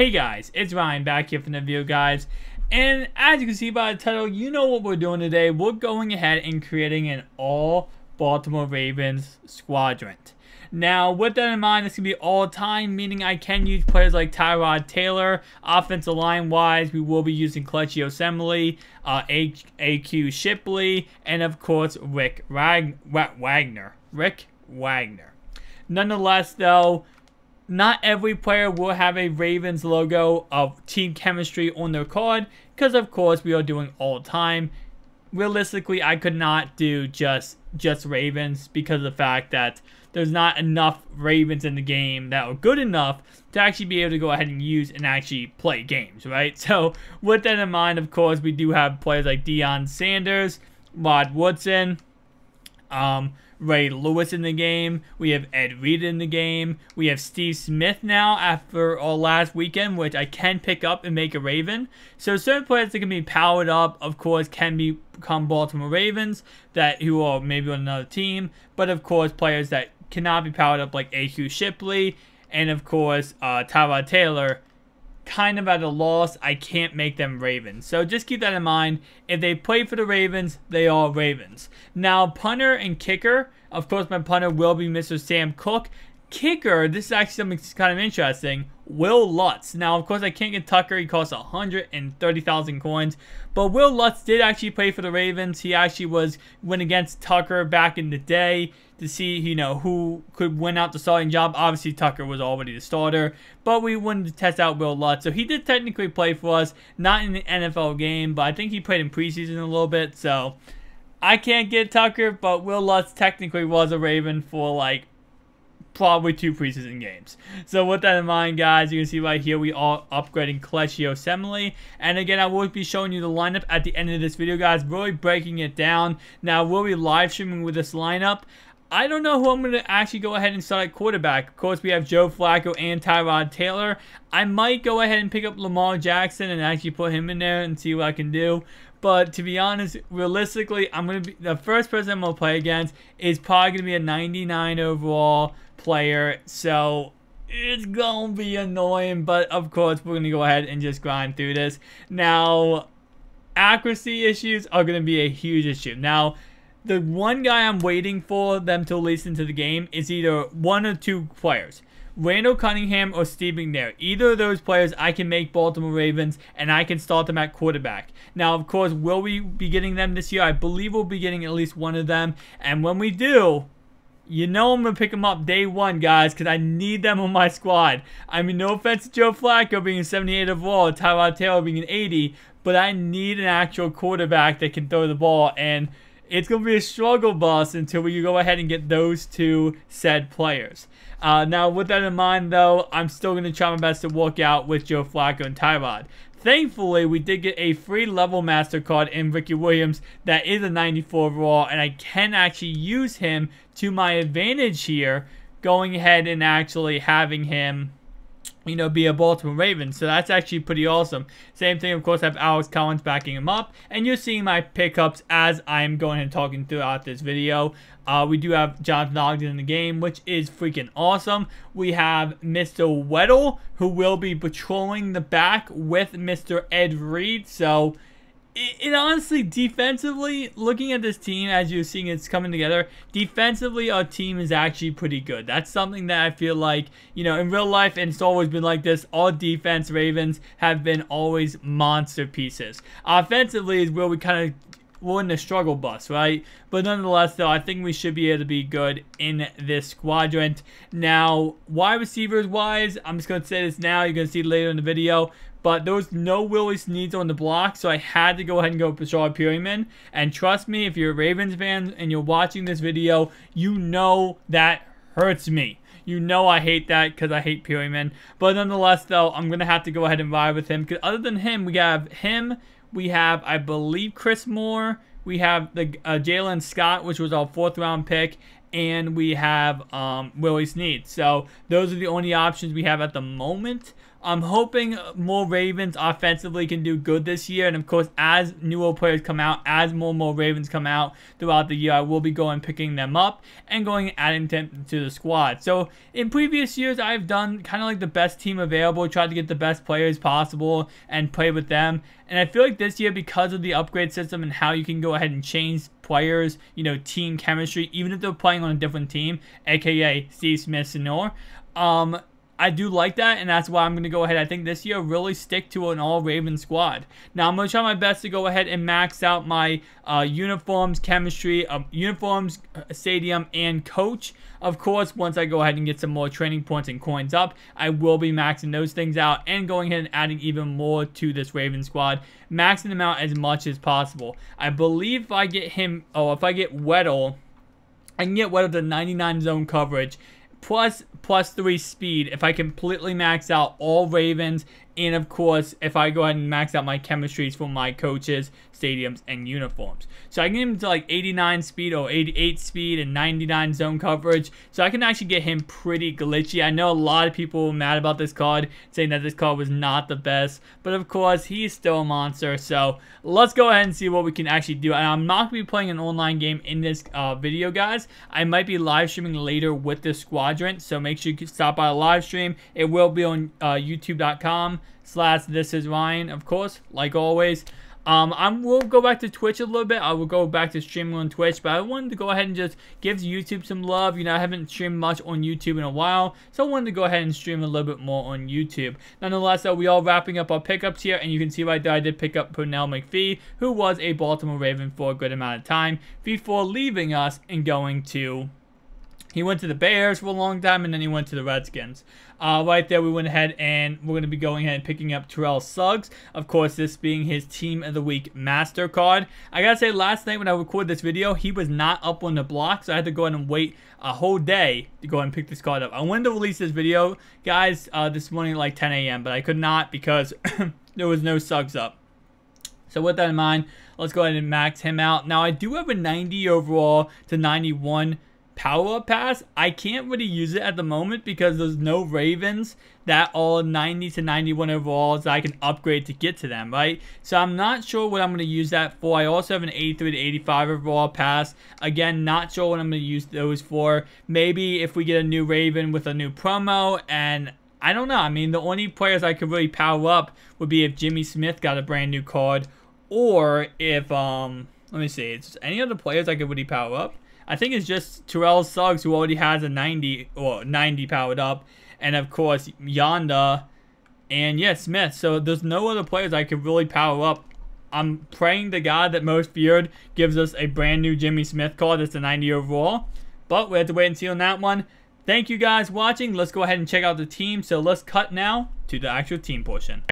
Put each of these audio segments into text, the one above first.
Hey guys, it's Ryan back here from the video, guys. And as you can see by the title, you know what we're doing today. We're going ahead and creating an all Baltimore Ravens squadron. Now, with that in mind, it's going to be all time, meaning I can use players like TYROD Taylor. Offensive line-wise, we will be using Kelechi Osemele, AQ Shipley, and of course, Rick Wagner. Nonetheless, though, not every player will have a Ravens logo of team chemistry on their card, because of course we are doing all time. Realistically, I could not do just Ravens because of the fact that there's not enough Ravens in the game that are good enough to actually be able to go ahead and use and actually play games, right? So with that in mind, of course, we do have players like Deion Sanders, Rod Woodson, Ray Lewis in the game. We have Ed Reed in the game. We have Steve Smith now after our last weekend, which I can pick up and make a Raven. So certain players that can be powered up, of course, can become Baltimore Ravens who are maybe on another team. But of course, players that cannot be powered up like AQ Shipley and of course TYROD Taylor, kind of at a loss. I can't make them Ravens. So just keep that in mind. If they play for the Ravens, they are Ravens. Now, punter and kicker. Of course, my punter will be Mr. Sam Cook. Kicker, this is actually something kind of interesting. Will Lutz. Now, of course, I can't get Tucker. He costs 130,000 coins. But Will Lutz did actually play for the Ravens. He actually went against Tucker back in the day to see, you know, who could win out the starting job. Obviously, Tucker was already the starter. But we wanted to test out Will Lutz. So he did technically play for us. Not in the NFL game, but I think he played in preseason a little bit. So I can't get Tucker, but Will Lutz technically was a Raven for like probably 2 preseason games. So with that in mind, guys, you can see right here we are upgrading Kelechi Osemele. And again, I will be showing you the lineup at the end of this video, guys, really breaking it down. Now, we'll be live streaming with this lineup. I don't know who I'm going to actually go ahead and start at quarterback. Of course, we have Joe Flacco and TYROD Taylor. I might go ahead and pick up Lamar Jackson and actually put him in there and see what I can do. But to be honest, realistically, the first person I'm going to play against is probably going to be a 99 overall player. So it's going to be annoying. But of course, we're going to go ahead and just grind through this. Now, accuracy issues are going to be a huge issue. Now, the one guy I'm waiting for them to release into the game is either one or 2 players. Randall Cunningham or Steve McNair. Either of those players I can make Baltimore Ravens and I can start them at quarterback. Now, of course, will we be getting them this year? I believe we'll be getting at least one of them. And when we do, you know I'm going to pick them up day 1, guys, because I need them on my squad. I mean, no offense to Joe Flacco being a 78 overall, TYROD Taylor being an 80, but I need an actual quarterback that can throw the ball, and it's going to be a struggle bus until we go ahead and get those 2 said players. Now, with that in mind, though, I'm still going to try my best to work out with Joe Flacco and TYROD. Thankfully, we did get a free level master card in Ricky Williams that is a 94 overall, and I can actually use him to my advantage here, going ahead and actually having him, you know, be a Baltimore Raven. So that's actually pretty awesome. Same thing, of course, I have Alex Collins backing him up. And you're seeing my pickups as I'm going and talking throughout this video. We do have Jonathan Ogden in the game, which is freaking awesome. We have Mr. Weddle, who will be patrolling the back with Mr. Ed Reed. So it honestly, defensively, looking at this team, as you're seeing it's coming together, defensively, our team is actually pretty good. That's something that I feel like, you know, in real life, and it's always been like this, all defense Ravens have been always monster pieces. Offensively is where we're in the struggle bus, right? But nonetheless, though, I think we should be able to be good in this squadron. Now, wide receivers wise, I'm just going to say this now. You're going to see it later in the video. But there was no Willie Sneads on the block, so I had to go ahead and go with Bashard Perryman. And trust me, if you're a Ravens fan and you're watching this video, you know that hurts me. You know I hate that because I hate Perryman. But nonetheless, though, I'm going to have to go ahead and ride with him. Because other than him, we have him. We have, I believe, Chris Moore. We have the Jalen Scott, which was our 4th round pick. And we have Willie Snead. So those are the only options we have at the moment. I'm hoping more Ravens offensively can do good this year. And of course, as newer players come out, as more and more Ravens come out throughout the year, I will be going picking them up and going and adding them to the squad. So in previous years, I've done kind of like the best team available, tried to get the best players possible and play with them. And I feel like this year, because of the upgrade system and how you can go ahead and change players, you know, team chemistry, even if they're playing on a different team, aka Steve Smith, Senor, I do like that, and that's why I'm going to go ahead, I think this year, really stick to an all-Raven squad. Now, I'm going to try my best to go ahead and max out my uniforms, chemistry, uniforms, stadium, and coach. Of course, once I go ahead and get some more training points and coins up, I will be maxing those things out and going ahead and adding even more to this Raven squad, maxing them out as much as possible. I believe if I get him, if I get Weddle, I can get Weddle to 99 zone coverage, plus 3 speed if I completely max out all Ravens, and of course if I go ahead and max out my chemistries for my coaches, stadiums, and uniforms. So I can get him to like 89 speed or 88 speed and 99 zone coverage, so I can actually get him pretty glitchy. I know a lot of people were mad about this card, saying that this card was not the best, but of course he's still a monster. So let's go ahead and see what we can actually do. And I'm not going to be playing an online game in this video, guys. I might be live streaming later with the squadron, so make sure you stop by the live stream. It will be on youtube.com/thisisryan, of course, like always. I will go back to Twitch a little bit. I will go back to streaming on Twitch, but I wanted to go ahead and just give YouTube some love. You know, I haven't streamed much on YouTube in a while, so I wanted to go ahead and stream a little bit more on YouTube. Nonetheless, though, we are wrapping up our pickups here, and you can see right there I did pick up Pernell McPhee, who was a Baltimore Raven for a good amount of time before leaving us and going to... He went to the Bears for a long time, and then he went to the Redskins. Right there, we went ahead, and we're going to be going ahead and picking up Terrell Suggs. Of course, this being his Team of the Week Master card. I got to say, last night when I recorded this video, he was not up on the block, so I had to go ahead and wait a whole day to go ahead and pick this card up. I wanted to release this video, guys, this morning at like 10 a.m., but I could not because there was no Suggs up. So with that in mind, let's go ahead and max him out. Now, I do have a 90 overall to 91 power-up pass. I can't really use it at the moment because there's no Ravens that are 90 to 91 overalls that I can upgrade to get to them, right? So I'm not sure what I'm going to use that for. I also have an 83 to 85 overall pass. Again, not sure what I'm going to use those for. Maybe if we get a new Raven with a new promo, and I don't know. I mean, the only players I could really power up would be if Jimmy Smith got a brand new card, or if, let me see, it's any other players I could really power up. I think it's just Terrell Suggs, who already has a 90 or 90 powered up, and of course Yonda, and yeah, Smith. So there's no other players I could really power up. I'm praying to God that Most Feared gives us a brand new Jimmy Smith card that's a 90 overall, but we have to wait and see on that one. Thank you guys for watching. Let's go ahead and check out the team. So let's cut now to the actual team portion.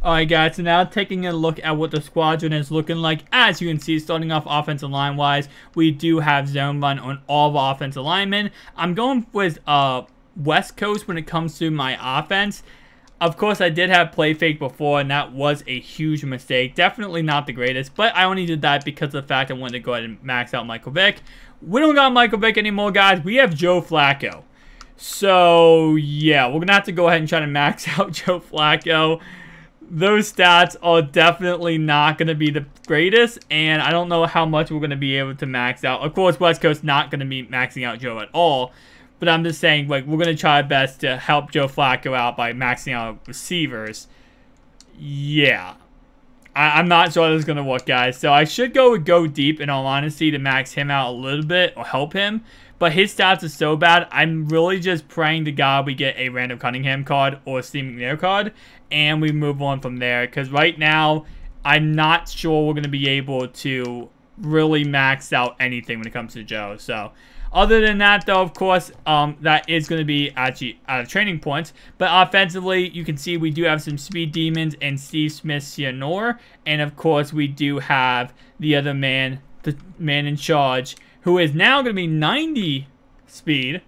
Alright guys, so now taking a look at what the squadron is looking like. As you can see, starting off offensive line wise, we do have zone run on all the offensive linemen. I'm going with West Coast when it comes to my offense. Of course, I did have play fake before, and that was a huge mistake. Definitely not the greatest, but I only did that because of the fact I wanted to go ahead and max out Michael Vick. We don't got Michael Vick anymore, guys. We have Joe Flacco. So, yeah, we're going to have to go ahead and try to max out Joe Flacco. Those stats are definitely not going to be the greatest, and I don't know how much we're going to be able to max out. Of course, West Coast not going to be maxing out Joe at all, but I'm just saying, like, we're going to try our best to help Joe Flacco out by maxing out receivers. Yeah. I'm not sure this is going to work, guys. So I should go deep, in all honesty, to max him out a little bit or help him. But his stats are so bad, I'm really just praying to God we get a Randall Cunningham card or a Steve McNair card, and we move on from there. Because right now, I'm not sure we're going to be able to really max out anything when it comes to Joe. So, other than that, though, of course, that is going to be actually out of training points. But offensively, you can see we do have some speed demons and Steve Smith Cianor. And, of course, we do have the other man, the man in charge, who is now going to be 90 speed,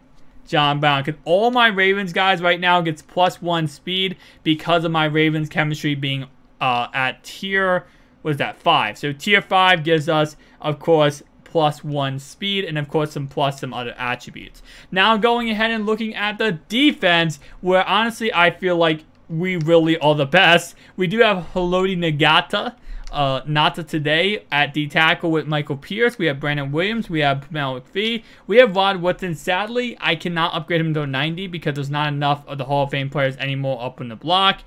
John Brown. Because all my Ravens guys right now gets +1 speed because of my Ravens chemistry being at tier, what is that, 5. So tier 5 gives us, of course, +1 speed, and of course some other attributes. Now going ahead and looking at the defense, where honestly I feel like we really are the best. We do have Haloti Ngata, Nata today at D tackle with Michael Pierce. We have Brandon Williams. We have Mel McPhee. We have Rod Woodson. Sadly, I cannot upgrade him to a 90 because there's not enough of the Hall of Fame players anymore up in the block.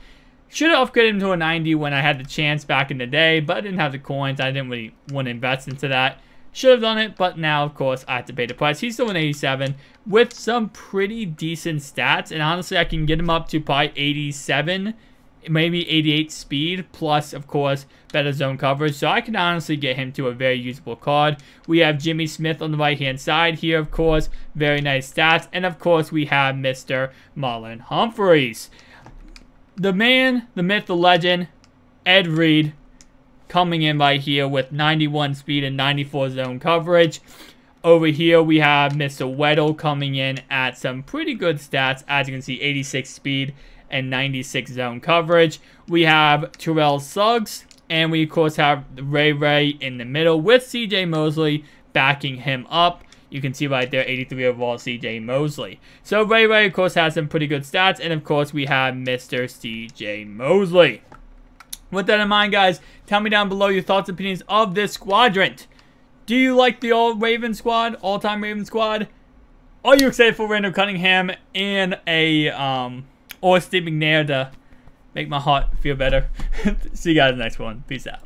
Should have upgraded him to a 90 when I had the chance back in the day, but I didn't have the coins. I didn't really want to invest into that. Should have done it, but now, of course, I have to pay the price. He's still an 87 with some pretty decent stats, and honestly, I can get him up to probably 87, maybe 88 speed, plus, of course, better zone coverage. So I can honestly get him to a very usable card. We have Jimmy Smith on the right-hand side here, of course. Very nice stats. And, of course, we have Mr. Marlon Humphreys. The man, the myth, the legend, Ed Reed, coming in right here with 91 speed and 94 zone coverage. Over here, we have Mr. Weddle coming in at some pretty good stats. As you can see, 86 speed and 96 zone coverage. We have Terrell Suggs, and we, of course, have Ray Ray in the middle with CJ Mosley backing him up. You can see right there, 83 overall CJ Mosley. So Ray Ray, of course, has some pretty good stats. And, of course, we have Mr. CJ Mosley. With that in mind, guys, tell me down below your thoughts and opinions of this quadrant. Do you like the all-Raven squad, all-time Raven squad? Are you excited for Randall Cunningham and a, or Steve McNair to make my heart feel better? See you guys in the next one. Peace out.